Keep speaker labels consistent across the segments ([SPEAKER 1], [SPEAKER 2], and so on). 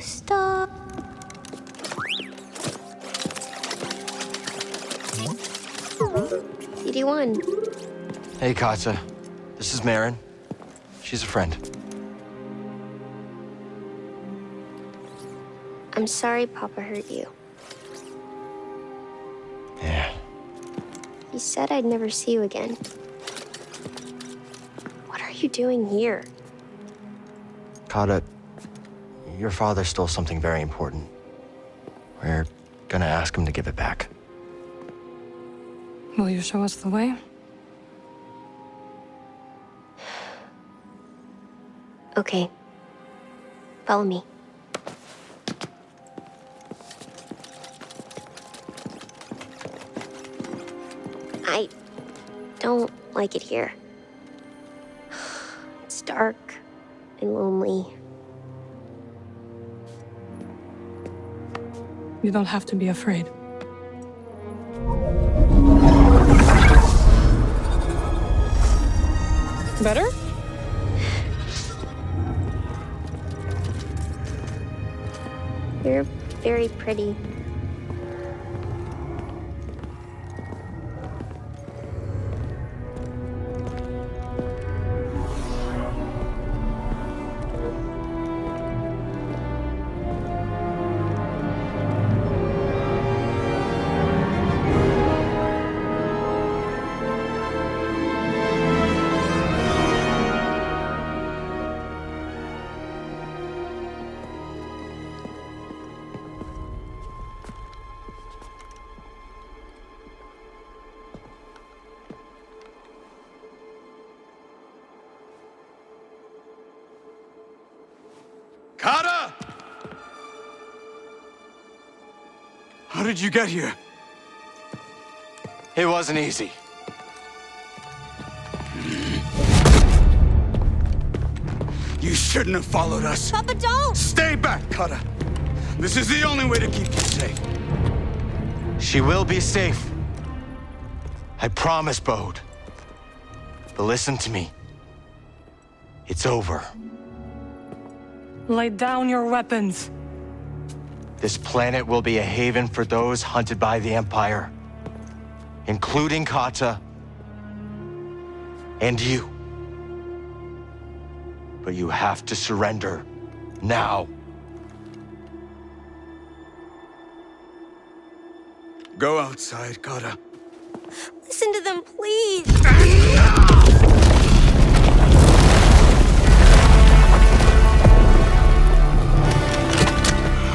[SPEAKER 1] Stop. CD1.
[SPEAKER 2] Hey, Katya. This is Marin. She's a friend.
[SPEAKER 1] I'm sorry Papa hurt you.
[SPEAKER 2] Yeah.
[SPEAKER 1] He said I'd never see you again. What are you doing here?
[SPEAKER 2] Katya, your father stole something very important. We're gonna ask him to give it back.
[SPEAKER 3] Will you show us the way?
[SPEAKER 1] Okay. Follow me. I don't like it here. It's dark and lonely.
[SPEAKER 3] You don't have to be afraid. Better?
[SPEAKER 1] You're very pretty.
[SPEAKER 4] Carter! How did you get here?
[SPEAKER 2] It wasn't easy.
[SPEAKER 4] You shouldn't have followed us.
[SPEAKER 1] Papa, don't!
[SPEAKER 4] Stay back, Carter. This is the only way to keep you safe.
[SPEAKER 2] She will be safe. I promise, Bode. But listen to me. It's over.
[SPEAKER 3] Lay down your weapons.
[SPEAKER 2] This planet will be a haven for those hunted by the Empire, including Katya and you. But you have to surrender now.
[SPEAKER 4] Go outside, Carter.
[SPEAKER 1] Listen to them, please!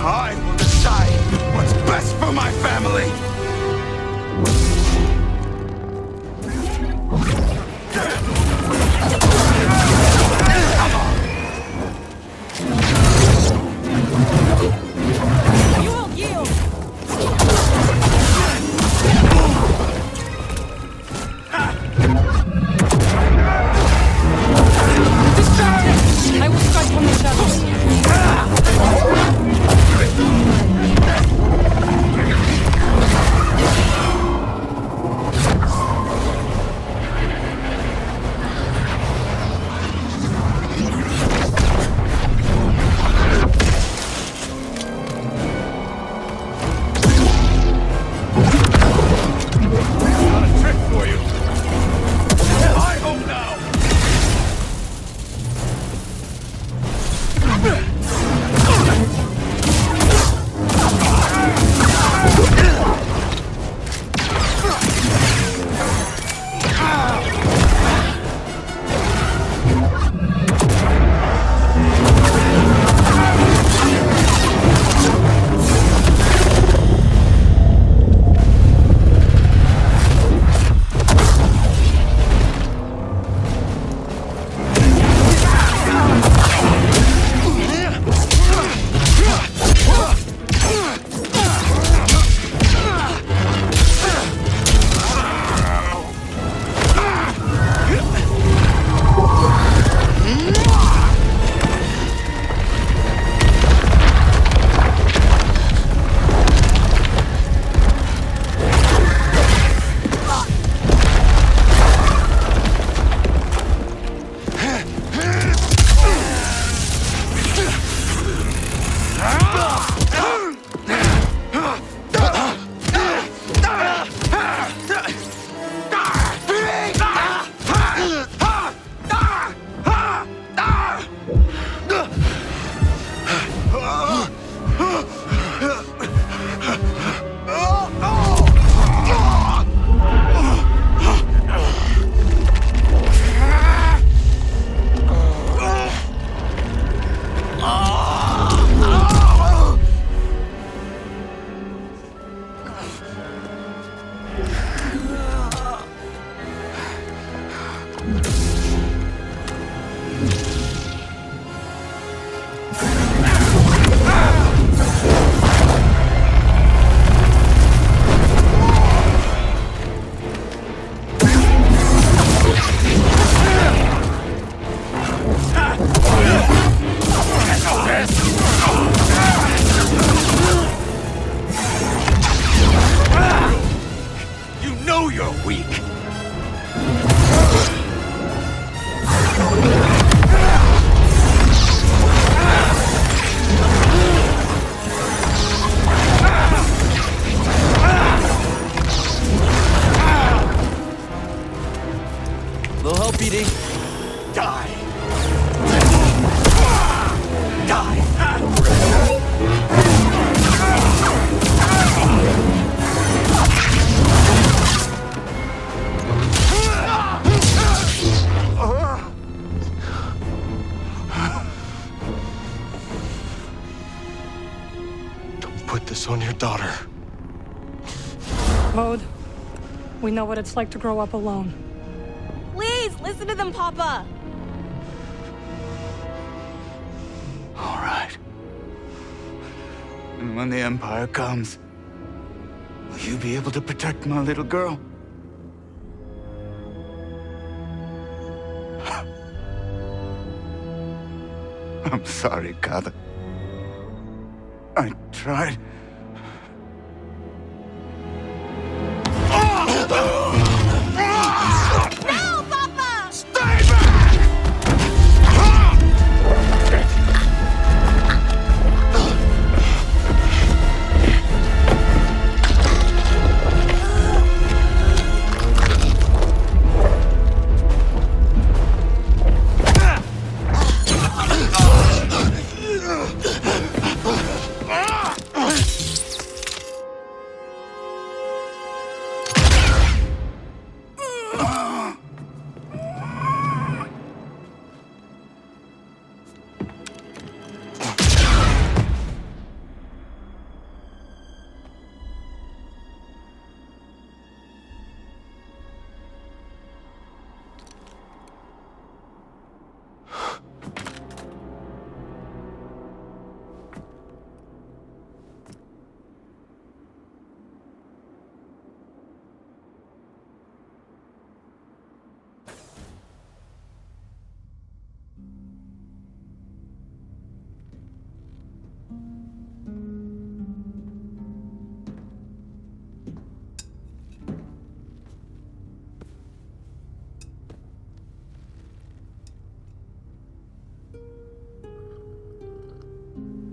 [SPEAKER 4] I will decide what's best for my family.
[SPEAKER 3] You won't yield!
[SPEAKER 2] put this on your daughter.
[SPEAKER 3] Bode, we know what it's like to grow up alone.
[SPEAKER 5] Please, listen to them, Papa!
[SPEAKER 4] All right. And when the Empire comes, will you be able to protect my little girl? I'm sorry, Kata. I tried.
[SPEAKER 5] No, Papa!
[SPEAKER 4] Stay back!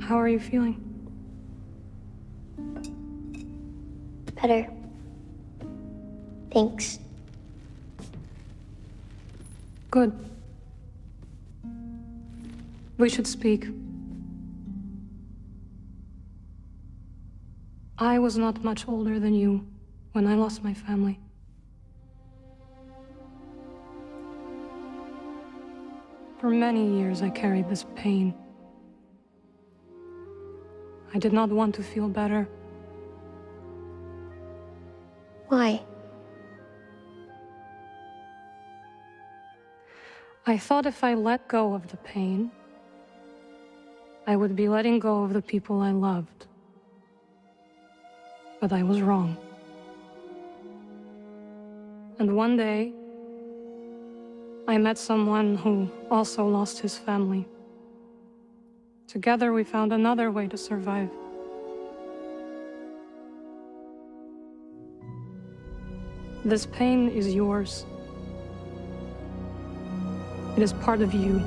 [SPEAKER 3] How are you feeling?
[SPEAKER 1] Better. Thanks.
[SPEAKER 3] Good. We should speak. I was not much older than you when I lost my family. For many years, I carried this pain. I did not want to feel better.
[SPEAKER 1] Why?
[SPEAKER 3] I thought if I let go of the pain, I would be letting go of the people I loved. But I was wrong. And one day, I met someone who also lost his family. Together, we found another way to survive. This pain is yours. It is part of you.